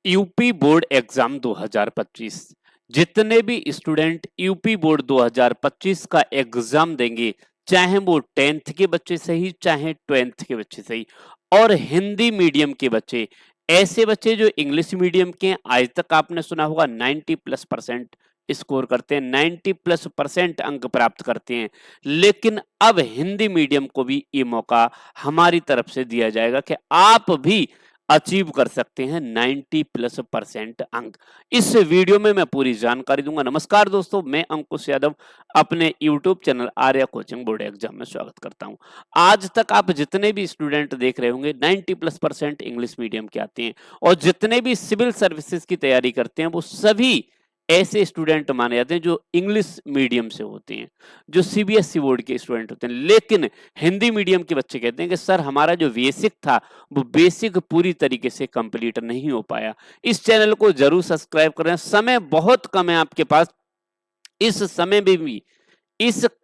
UP board exam 2025। जितने भी student UP board 2025 का एग्जाम देंगे, चाहे वो 10th के बच्चे सही चाहे 12th के बच्चे सही, और हिंदी मीडियम के बच्चे, ऐसे बच्चे जो इंग्लिश मीडियम के हैं, आज तक आपने सुना होगा 90+% स्कोर करते हैं, 90+% अंक प्राप्त करते हैं। लेकिन अब हिंदी मीडियम को भी ये मौका हमारी तरफ से दिया जाएगा कि आप भी अचीव कर सकते हैं 90+% अंक। इस वीडियो में मैं पूरी जानकारी दूंगा। नमस्कार दोस्तों, मैं अंकुश यादव अपने YouTube channel Arya coaching board exam में स्वागत करता हूं। आज तक आप जितने भी स्टूडेंट देख रहे होंगे 90+% इंग्लिश मीडियम के आते हैं, और जितने भी सिविल सर्विसेज की तैयारी करते हैं वो सभी ऐसे स्टूडेंट माने जाते हैं जो इंग्लिश मीडियम से होते हैं, जो सीबीएसई बोर्ड के स्टूडेंट होते हैं। लेकिन हिंदी मीडियम के बच्चे कहते हैं कि सर हमारा जो बेसिक था वो बेसिक पूरी तरीके से कंप्लीट नहीं हो पाया। इस चैनल को जरूर सब्सक्राइब करें। समय बहुत कम है आपके पास, इस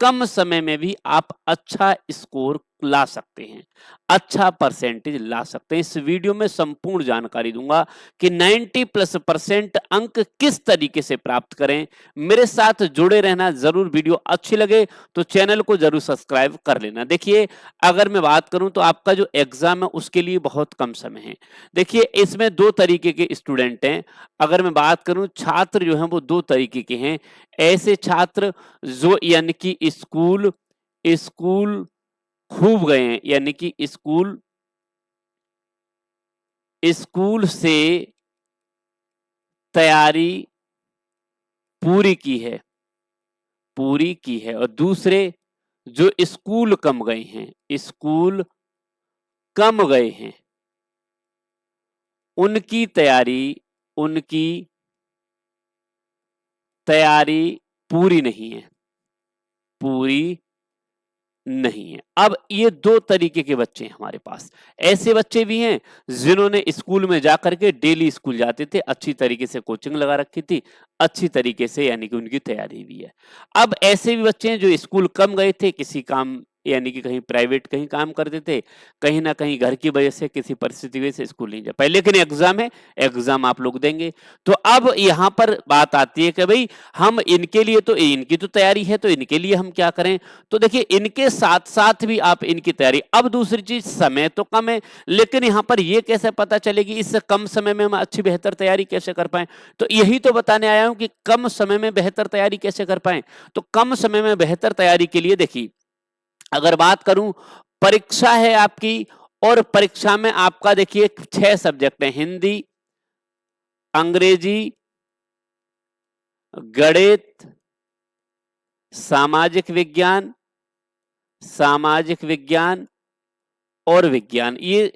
कम समय में भी आप अच्छा स्कोर ला सकते हैं, अच्छा परसेंटेज ला सकते हैं। इस वीडियो में संपूर्ण जानकारी दूंगा कि 90+% अंक किस तरीके से प्राप्त करें। मेरे साथ जुड़े रहना जरूर। वीडियो अच्छी लगे तो चैनल को जरूर सब्सक्राइब कर लेना। देखिए, अगर मैं बात करूं तो आपका जो एग्जाम है उसके लिए बहुत कम समय है। देखिए, इसमें दो तरीके के स्टूडेंट हैं। अगर मैं बात करूं, छात्र जो हैं वो दो तरीके के हैं। ऐसे छात्र जो यानी कि स्कूल स्कूल खूब गए हैं, यानी कि स्कूल से तैयारी पूरी की है, और दूसरे जो स्कूल कम गए हैं, उनकी तैयारी पूरी नहीं है। अब ये दो तरीके के बच्चे हैं हमारे पास। ऐसे बच्चे भी हैं जिन्होंने स्कूल में जाकर के डेली स्कूल जाते थे, अच्छी तरीके से कोचिंग लगा रखी थी, अच्छी तरीके से यानी कि उनकी तैयारी भी है। अब ऐसे भी बच्चे हैं जो स्कूल कम गए थे, किसी काम यानी कि कहीं प्राइवेट कहीं काम करते थे, कहीं ना कहीं घर की वजह से किसी परिस्थिति की वजह से स्कूल नहीं जा पाए, लेकिन एग्जाम है, एग्जाम आप लोग देंगे। तो अब यहां पर बात आती है कि भाई हम इनके लिए तो इनकी तो तैयारी है, तो इनके लिए हम क्या करें। तो देखिए, इनके साथ साथ भी आप इनकी तैयारी। अब दूसरी चीज, समय तो कम है, लेकिन यहां पर यह कैसे पता चलेगी इस कम समय में हम अच्छी बेहतर तैयारी कैसे कर पाए। तो यही तो बताने आया हूं कि कम समय में बेहतर तैयारी कैसे कर पाए। तो कम समय में बेहतर तैयारी के लिए देखिए, अगर बात करूं, परीक्षा है आपकी, और परीक्षा में आपका देखिए 6 सब्जेक्ट है: हिंदी, अंग्रेजी, गणित, सामाजिक विज्ञान और विज्ञान। ये,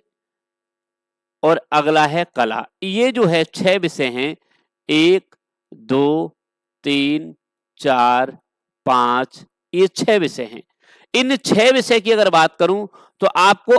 और अगला है कला। ये जो है 6 विषय हैं, 1 2 3 4 5, ये 6 विषय हैं। इन 6 विषय की अगर बात करूं तो आपको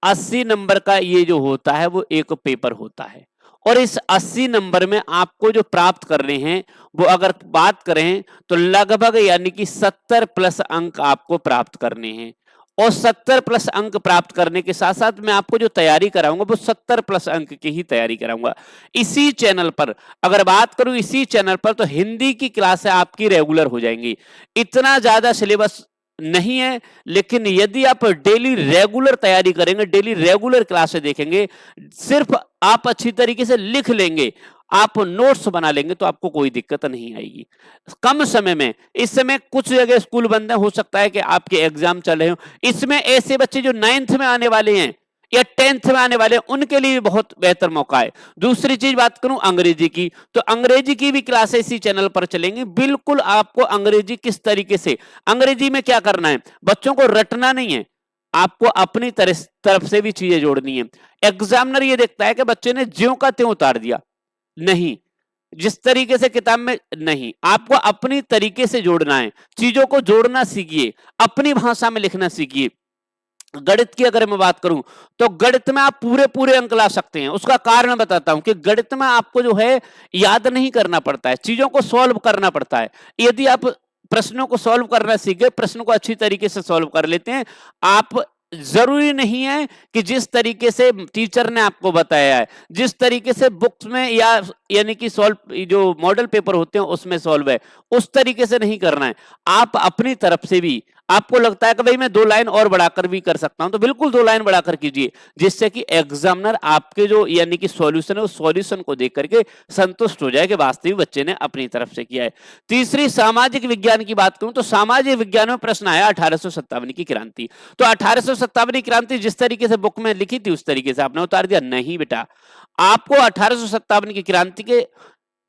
80 नंबर का ये जो होता है वो एक पेपर होता है, और इस 80 नंबर में आपको जो प्राप्त करने हैं वो अगर बात करें तो लगभग यानी कि 70+ अंक आपको प्राप्त करने हैं। और 70+ अंक प्राप्त करने के साथ साथ मैं आपको जो तैयारी कराऊंगा वो 70+ अंक की ही तैयारी कराऊंगा इसी चैनल पर। अगर बात करूं इसी चैनल पर, तो हिंदी की क्लासें आपकी रेगुलर हो जाएंगी। इतना ज्यादा सिलेबस नहीं है, लेकिन यदि आप डेली रेगुलर तैयारी करेंगे, डेली रेगुलर क्लासें देखेंगे, सिर्फ आप अच्छी तरीके से लिख लेंगे, आप नोट्स बना लेंगे, तो आपको कोई दिक्कत नहीं आएगी कम समय में। इस समय कुछ जगह स्कूल बंद है, हो सकता है कि आपके एग्जाम चल रहे हो। इसमें ऐसे बच्चे जो 9th में आने वाले हैं या 10th में आने वाले हैं, उनके लिए बहुत बेहतर मौका है। दूसरी चीज बात करूं अंग्रेजी की, तो अंग्रेजी की भी क्लासेस इसी चैनल पर चलेंगी। बिल्कुल आपको अंग्रेजी किस तरीके से, अंग्रेजी में क्या करना है, बच्चों को रटना नहीं है, आपको अपनी तरफ से भी चीजें जोड़नी है। एग्जामिनर ये देखता है कि बच्चे ने ज्यों का त्यों उतार दिया, नहीं, जिस तरीके से किताब में नहीं, आपको अपनी तरीके से जोड़ना है। चीजों को जोड़ना सीखिए, अपनी भाषा में लिखना सीखिए। गणित की अगर मैं बात करूं तो गणित में आप पूरे पूरे अंक ला सकते हैं। उसका कारण बताता हूं कि गणित में आपको जो है याद नहीं करना पड़ता है, चीजों को सॉल्व करना पड़ता है। यदि आप प्रश्नों को सॉल्व करना सीख गए, प्रश्न को अच्छी तरीके से सॉल्व कर लेते हैं, आप जरूरी नहीं है कि जिस तरीके से टीचर ने आपको बताया है, जिस तरीके से बुक्स में या यानी कि सॉल्व जो मॉडल पेपर होते हैं उसमें सॉल्व है, उस तरीके से नहीं करना है। आप अपनी तरफ से भी, आपको लगता है कि भाई मैं 2 लाइन और बढ़ाकर भी कर सकता हूं, तो बिल्कुल 2 लाइन बढ़ाकर कीजिए, जिससे कि एग्जामिनर आपके जो यानी कि सॉल्यूशन है उस सॉल्यूशन को देख करके संतुष्ट हो जाए कि वास्तविक बच्चे ने अपनी तरफ से किया है। तीसरी सामाजिक विज्ञान की बात करूं तो सामाजिक विज्ञान में प्रश्न आया 1857 की क्रांति। तो 1857 की क्रांति जिस तरीके से बुक में लिखी थी उस तरीके से आपने उतार दिया? नहीं बेटा, आपको 1857 की क्रांति के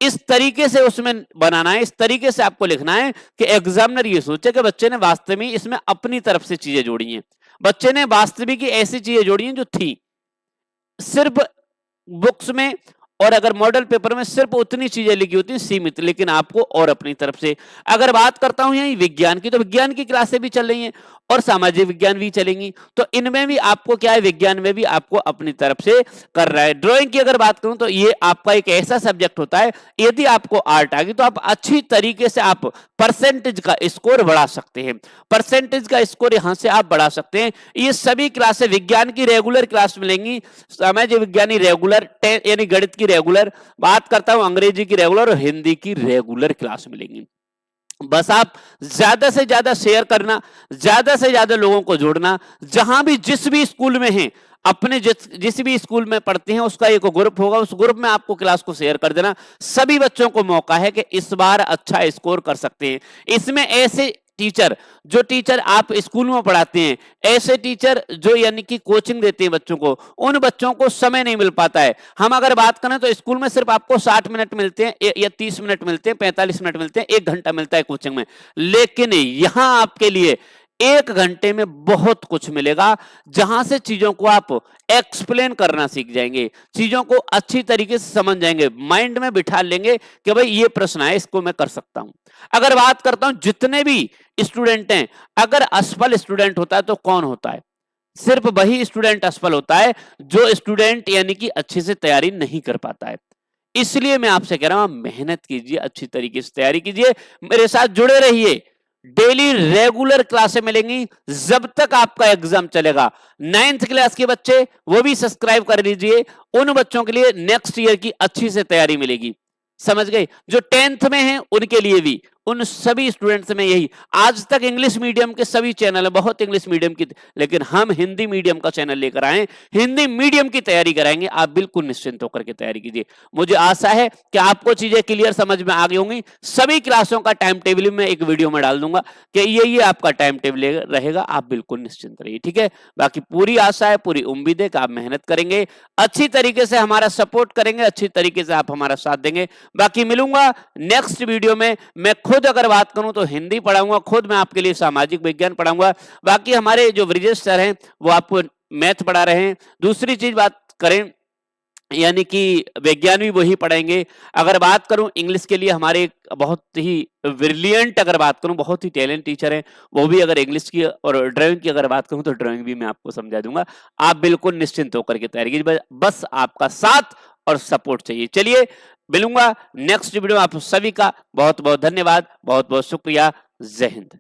इस तरीके से उसमें बनाना है, इस तरीके से आपको लिखना है कि एग्जामिनर ये सोचे कि बच्चे ने वास्तव में इसमें अपनी तरफ से चीजें जोड़ी हैं, बच्चे ने वास्तविक ऐसी चीजें जोड़ी हैं जो थी सिर्फ बुक्स में, और अगर मॉडल पेपर में सिर्फ उतनी चीजें लिखी होती हैं सीमित, लेकिन आपको और अपनी तरफ से। अगर बात करता हूं यही विज्ञान की, तो विज्ञान की क्लासें भी चल रही हैं और सामाजिक विज्ञान भी चलेंगी, तो इनमें भी आपको क्या है, विज्ञान में भी आपको अपनी तरफ से कर रहा है। ड्राइंग की अगर बात करूं तो ये आपका एक ऐसा सब्जेक्ट होता है, यदि आपको आर्ट आ गई तो आप अच्छी तरीके से आप परसेंटेज का स्कोर बढ़ा सकते हैं, परसेंटेज का स्कोर यहां से आप बढ़ा सकते हैं। ये सभी क्लासें विज्ञान की रेगुलर क्लास मिलेंगी, सामाजिक विज्ञानी रेगुलर, यानी गणित की रेगुलर, बात करता हूं अंग्रेजी की रेगुलर और हिंदी की रेगुलर क्लास मिलेंगी। बस आप ज्यादा से ज्यादा शेयर करना, ज्यादा से ज्यादा लोगों को जोड़ना, जहां भी जिस भी स्कूल में हैं, अपने जिस भी स्कूल में पढ़ते हैं उसका एक ग्रुप होगा, उस ग्रुप में आपको क्लास को शेयर कर देना। सभी बच्चों को मौका है कि इस बार अच्छा स्कोर कर सकते हैं। इसमें ऐसे टीचर, जो टीचर आप स्कूल में पढ़ाते हैं, ऐसे टीचर जो यानी कि कोचिंग देते हैं बच्चों को, उन बच्चों को समय नहीं मिल पाता है। हम अगर बात करें तो स्कूल में सिर्फ आपको 60 मिनट मिलते हैं या 30 मिनट मिलते हैं, 45 मिनट मिलते हैं, 1 घंटा मिलता है कोचिंग में, लेकिन यहां आपके लिए 1 घंटे में बहुत कुछ मिलेगा, जहां से चीजों को आप एक्सप्लेन करना सीख जाएंगे, चीजों को अच्छी तरीके से समझ जाएंगे, माइंड में बिठा लेंगे कि भाई ये प्रश्न है, इसको मैं कर सकता हूं। अगर बात करता हूं जितने भी स्टूडेंट हैं, अगर असफल स्टूडेंट होता है तो कौन होता है? सिर्फ वही स्टूडेंट असफल होता है जो स्टूडेंट यानी कि अच्छे से तैयारी नहीं कर पाता है। इसलिए मैं आपसे कह रहा हूं, मेहनत कीजिए, अच्छी तरीके से तैयारी कीजिए, मेरे साथ जुड़े रहिए, डेली रेगुलर क्लासें मिलेंगी जब तक आपका एग्जाम चलेगा। 9th क्लास के बच्चे वो भी सब्सक्राइब कर लीजिए, उन बच्चों के लिए नेक्स्ट ईयर की अच्छी से तैयारी मिलेगी, समझ गए? जो 10th में हैं उनके लिए भी, उन सभी स्टूडेंट्स में यही। आज तक इंग्लिश मीडियम के सभी चैनल है, बहुत इंग्लिश मीडियम की, लेकिन हम हिंदी मीडियम का चैनल लेकर आए, हिंदी मीडियम की तैयारी कराएंगे। आप बिल्कुल निश्चिंत होकर के तैयारी कीजिए। मुझे आशा है कि आपको चीजें क्लियर समझ में आ गई होंगी। सभी क्लासों का टाइम टेबल में एक वीडियो में डाल दूंगा कि ये आपका टाइम टेबल रहेगा, आप बिल्कुल निश्चिंत रहिए, ठीक है? बाकी पूरी आशा है, पूरी उम्मीद है कि आप मेहनत करेंगे, अच्छी तरीके से हमारा सपोर्ट करेंगे, अच्छी तरीके से आप हमारा साथ देंगे। बाकी मिलूंगा नेक्स्ट वीडियो में। मैं खुद अगर बात करूं तो हिंदी पढ़ाऊंगा, खुद मैं आपके लिए सामाजिक विज्ञान पढ़ाऊंगा। बाकी हमारे जो ब्रिजेश सर हैं वो आपको मैथ पढ़ा रहे हैं। दूसरी चीज बात करें यानी कि विज्ञान भी वही पढ़ाएंगे। अगर बात करूं इंग्लिश के लिए हमारे बहुत ही ब्रिलियंट, अगर बात करूं बहुत ही टैलेंट टीचर हैं, वो भी अगर इंग्लिश की और ड्राइंग की अगर बात करूं तो ड्राइंग भी मैं आपको समझा दूंगा। आप बिल्कुल निश्चिंत होकर के तैयारी कीजिए, बस आपका साथ और सपोर्ट चाहिए। चलिए मिलूंगा नेक्स्ट वीडियो में। आप सभी का बहुत बहुत धन्यवाद, बहुत बहुत शुक्रिया। जय हिंद।